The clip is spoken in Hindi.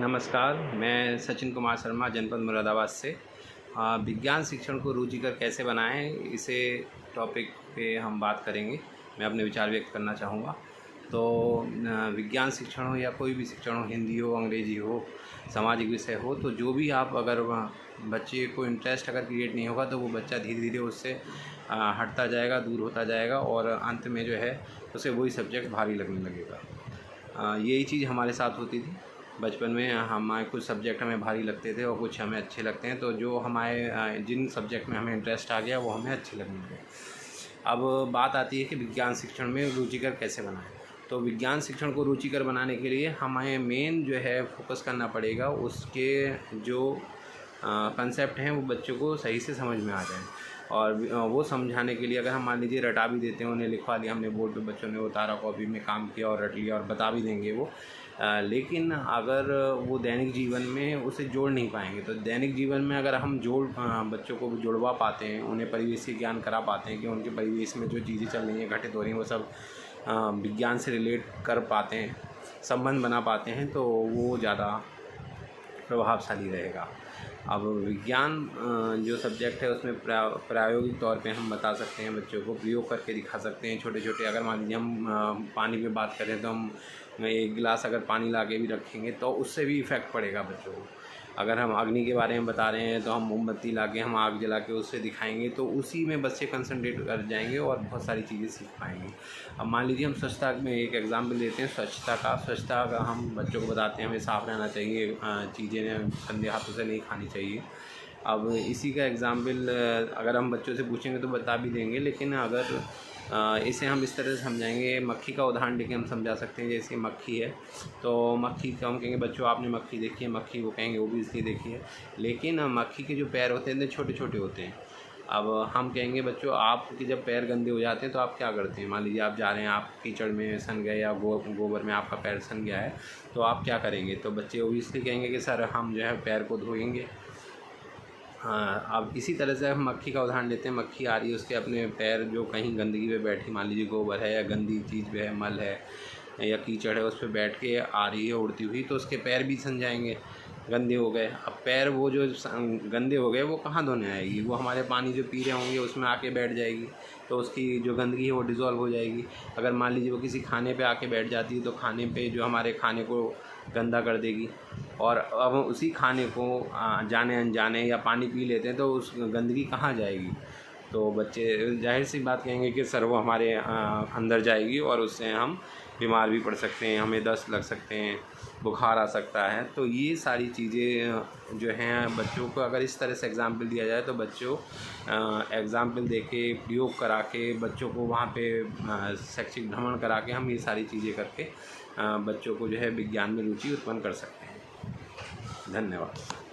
नमस्कार, मैं सचिन कुमार शर्मा जनपद मुरादाबाद से। विज्ञान शिक्षण को रुचिकर कैसे बनाएं, इसे टॉपिक पे हम बात करेंगे। मैं अपने विचार व्यक्त करना चाहूँगा। तो विज्ञान शिक्षण हो या कोई भी शिक्षण हो, हिंदी हो, अंग्रेजी हो, सामाजिक विषय हो, तो जो भी आप अगर बच्चे को इंटरेस्ट अगर क्रिएट नहीं होगा तो वो बच्चा धीरे धीरे उससे हटता जाएगा, दूर होता जाएगा और अंत में जो है उसे वही सब्जेक्ट भारी लगने लगेगा। यही चीज़ हमारे साथ होती थी। बचपन में हमारे कुछ सब्जेक्ट हमें भारी लगते थे और कुछ हमें अच्छे लगते हैं, तो जो हमारे जिन सब्जेक्ट में हमें इंटरेस्ट आ गया वो हमें अच्छे लगने लगे। अब बात आती है कि विज्ञान शिक्षण में रुचिकर कैसे बनाएं। तो विज्ञान शिक्षण को रुचिकर बनाने के लिए हमें मेन जो है फोकस करना पड़ेगा, उसके जो कंसेप्ट हैं वो बच्चों को सही से समझ में आ जाए। और वो समझाने के लिए अगर हम मान लीजिए रटा भी देते हैं, उन्हें लिखवा दिया हमने बोर्ड पे, बच्चों ने उतारा, कॉपी में काम किया और रट लिया और बता भी देंगे वो, लेकिन अगर वो दैनिक जीवन में उसे जोड़ नहीं पाएंगे, तो दैनिक जीवन में अगर हम बच्चों को जुड़वा पाते हैं, उन्हें परिवेशी ज्ञान करा पाते हैं कि उनके परिवेश में जो चीज़ें चल रही हैं, घटित हो रही हैं, वो सब विज्ञान से रिलेट कर पाते हैं, संबंध बना पाते हैं, तो वो ज़्यादा प्रभावशाली रहेगा। अब विज्ञान जो सब्जेक्ट है उसमें प्रायोगिक तौर पे हम बता सकते हैं, बच्चों को प्रयोग करके दिखा सकते हैं। छोटे छोटे अगर मान लीजिए हम पानी पे बात करें तो हम एक गिलास अगर पानी ला के भी रखेंगे तो उससे भी इफ़ेक्ट पड़ेगा बच्चों को। अगर हम अग्नि के बारे में बता रहे हैं तो हम मोमबत्ती ला के हम आग जला के उससे दिखाएंगे, तो उसी में बच्चे कंसंट्रेट कर जाएंगे और बहुत सारी चीज़ें सीख पाएंगे। अब मान लीजिए हम स्वच्छता में एक एग्जाम्पल लेते हैं, स्वच्छता का हम बच्चों को बताते हैं हमें साफ़ रहना चाहिए, चीज़ें गंदे हाथों से नहीं खानी चाहिए। अब इसी का एग्जाम्पल अगर हम बच्चों से पूछेंगे तो बता भी देंगे, लेकिन अगर इसे हम इस तरह से समझाएंगे, मक्खी का उदाहरण देके हम समझा सकते हैं। जैसे मक्खी है तो मक्खी का हम कहेंगे बच्चों आपने मक्खी देखी है, मक्खी वो कहेंगे वो भी इसलिए देखी है, लेकिन मक्खी के जो पैर होते हैं छोटे छोटे होते हैं। अब हम कहेंगे बच्चों आपके जब पैर गंदे हो जाते हैं तो आप क्या करते हैं, मान लीजिए आप जा रहे हैं, आप कीचड़ में सन गए या गोबर में आपका पैर सन गया है, तो आप क्या करेंगे, तो बच्चे ओबियसली कहेंगे कि सर हम जो है पैर को धोएंगे। हाँ, अब इसी तरह से हम मक्खी का उदाहरण लेते हैं। मक्खी आ रही है, उसके अपने पैर जो कहीं गंदगी पे बैठी, मान लीजिए गोबर है या गंदी चीज़ पे है, मल है या कीचड़ है, उस पर बैठ के आ रही है उड़ती हुई, तो उसके पैर भी सन जाएंगे, गंदे हो गए। अब पैर वो जो गंदे हो गए वो कहाँ धोने आएगी, वो हमारे पानी जो पी रहे होंगे उसमें आके बैठ जाएगी, तो उसकी जो गंदगी है वो डिज़ोल्व हो जाएगी। अगर मान लीजिए वो किसी खाने पे आके बैठ जाती है तो खाने पे जो हमारे खाने को गंदा कर देगी, और अब उसी खाने को जाने अनजाने या पानी पी लेते हैं तो उस गंदगी कहाँ जाएगी, तो बच्चे जाहिर सी बात कहेंगे कि सर वो हमारे अंदर जाएगी और उससे हम बीमार भी पड़ सकते हैं, हमें दस्त लग सकते हैं, बुखार आ सकता है। तो ये सारी चीज़ें जो हैं बच्चों को अगर इस तरह से एग्ज़ाम्पल दिया जाए तो बच्चों एग्ज़ाम्पल दे के, प्रयोग करा के, बच्चों को वहाँ पे शैक्षिक भ्रमण करा के हम ये सारी चीज़ें करके बच्चों को जो है विज्ञान में रुचि उत्पन्न कर सकते हैं। धन्यवाद।